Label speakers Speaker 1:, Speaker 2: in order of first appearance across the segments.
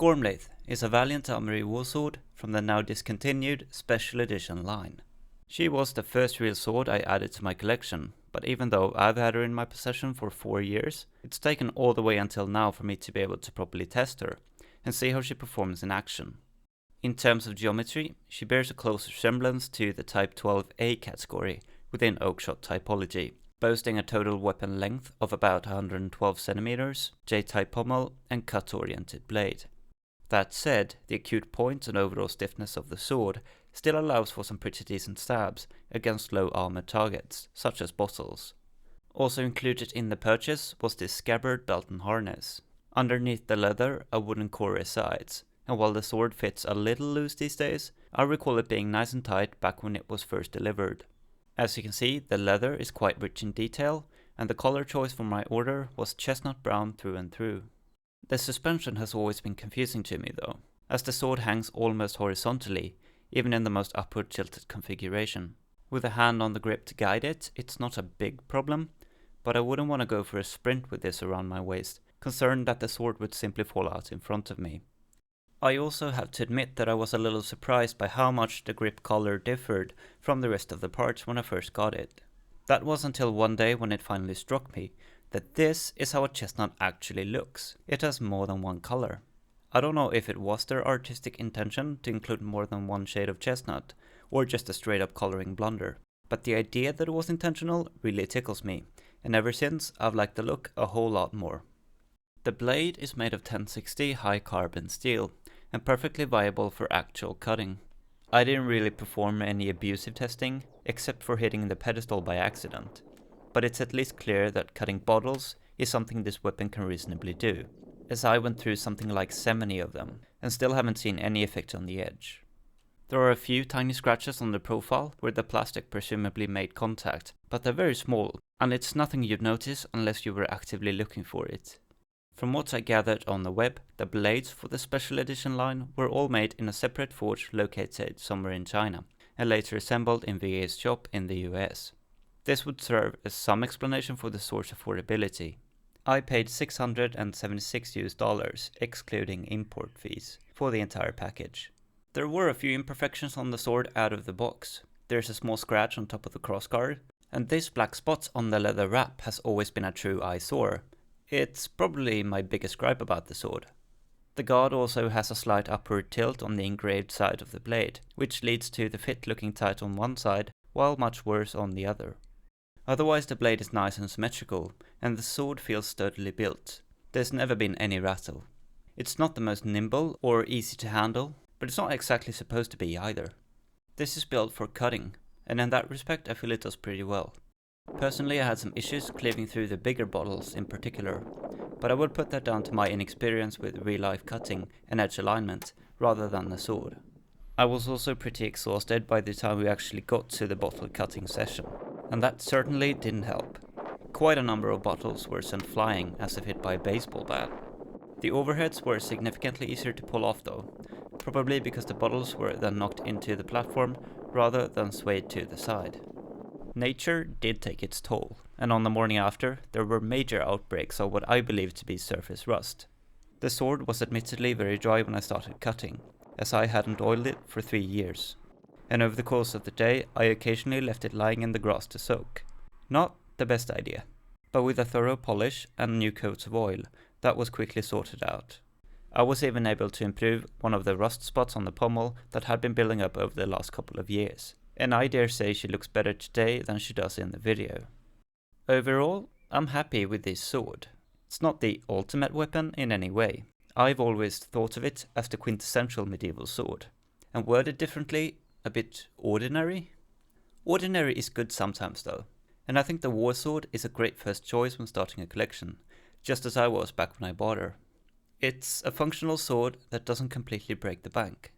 Speaker 1: Gormlaith is a Valiant Armoury warsword from the now discontinued Special Edition line. She was the first real sword I added to my collection, but even though I've had her in my possession for 4 years, it's taken all the way until now for me to be able to properly test her and see how she performs in action. In terms of geometry, she bears a close resemblance to the Type 12A category within Oakshot typology, boasting a total weapon length of about 112 cm, J-type pommel and cut-oriented blade. That said, the acute point and overall stiffness of the sword still allows for some pretty decent stabs against low armored targets, such as bottles. Also included in the purchase was this Scabbard belt and harness. Underneath the leather, a wooden core resides, and while the sword fits a little loose these days, I recall it being nice and tight back when it was first delivered. As you can see, the leather is quite rich in detail, and the color choice for my order was chestnut brown through and through. The suspension has always been confusing to me though, as the sword hangs almost horizontally, even in the most upward tilted configuration. With a hand on the grip to guide it, it's not a big problem, but I wouldn't want to go for a sprint with this around my waist, concerned that the sword would simply fall out in front of me. I also have to admit that I was a little surprised by how much the grip color differed from the rest of the parts when I first got it. That was until one day when it finally struck me that this is how a chestnut actually looks. It has more than one color. I don't know if it was their artistic intention to include more than one shade of chestnut, or just a straight up coloring blunder, but the idea that it was intentional really tickles me, and ever since I've liked the look a whole lot more. The blade is made of 1060 high carbon steel, and perfectly viable for actual cutting. I didn't really perform any abusive testing, except for hitting the pedestal by accident, but it's at least clear that cutting bottles is something this weapon can reasonably do, as I went through something like 70 of them, and still haven't seen any effect on the edge. There are a few tiny scratches on the profile where the plastic presumably made contact, but they're very small, and it's nothing you'd notice unless you were actively looking for it. From what I gathered on the web, the blades for the special edition line were all made in a separate forge located somewhere in China, and later assembled in VA's shop in the US. This would serve as some explanation for the sword's affordability. I paid $676 excluding import fees for the entire package. There were a few imperfections on the sword out of the box. There's a small scratch on top of the crossguard, and this black spot on the leather wrap has always been a true eyesore. It's probably my biggest gripe about the sword. The guard also has a slight upward tilt on the engraved side of the blade, which leads to the fit looking tight on one side, while much worse on the other. Otherwise the blade is nice and symmetrical, and the sword feels sturdily built. There's never been any rattle. It's not the most nimble or easy to handle, but it's not exactly supposed to be either. This is built for cutting, and in that respect I feel it does pretty well. Personally, I had some issues cleaving through the bigger bottles in particular, but I would put that down to my inexperience with real-life cutting and edge alignment rather than the sword. I was also pretty exhausted by the time we actually got to the bottle cutting session, and that certainly didn't help. Quite a number of bottles were sent flying as if hit by a baseball bat. The overheads were significantly easier to pull off though, probably because the bottles were then knocked into the platform rather than swayed to the side. Nature did take its toll, and on the morning after, there were major outbreaks of what I believe to be surface rust. The sword was admittedly very dry when I started cutting, as I hadn't oiled it for 3 years, and over the course of the day I occasionally left it lying in the grass to soak. Not the best idea, but with a thorough polish and new coats of oil, that was quickly sorted out. I was even able to improve one of the rust spots on the pommel that had been building up over the last couple of years. And I dare say she looks better today than she does in the video. Overall, I'm happy with this sword. It's not the ultimate weapon in any way. I've always thought of it as the quintessential medieval sword. And worded differently, a bit ordinary? Ordinary is good sometimes though, and I think the war sword is a great first choice when starting a collection, just as I was back when I bought her. It's a functional sword that doesn't completely break the bank.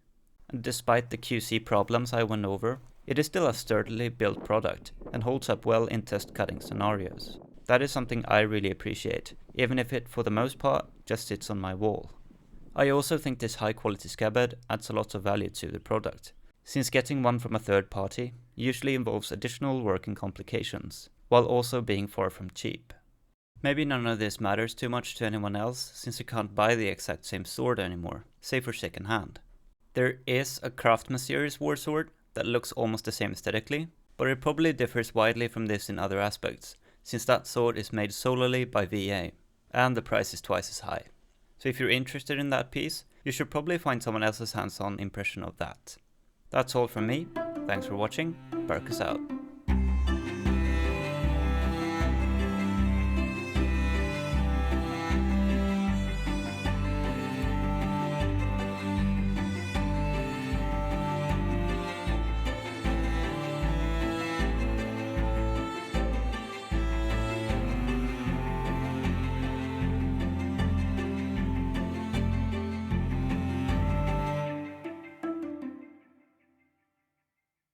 Speaker 1: And despite the QC problems I went over, it is still a sturdily built product and holds up well in test cutting scenarios. That is something I really appreciate, even if it for the most part just sits on my wall. I also think this high quality scabbard adds a lot of value to the product, since getting one from a third party usually involves additional work and complications, while also being far from cheap. Maybe none of this matters too much to anyone else, since you can't buy the exact same sword anymore, save for second hand. There is a Craftsman series war sword that looks almost the same aesthetically, but it probably differs widely from this in other aspects, since that sword is made solely by VA, and the price is twice as high. So if you're interested in that piece, you should probably find someone else's hands-on impression of that. That's all from me, thanks for watching, Barkus out.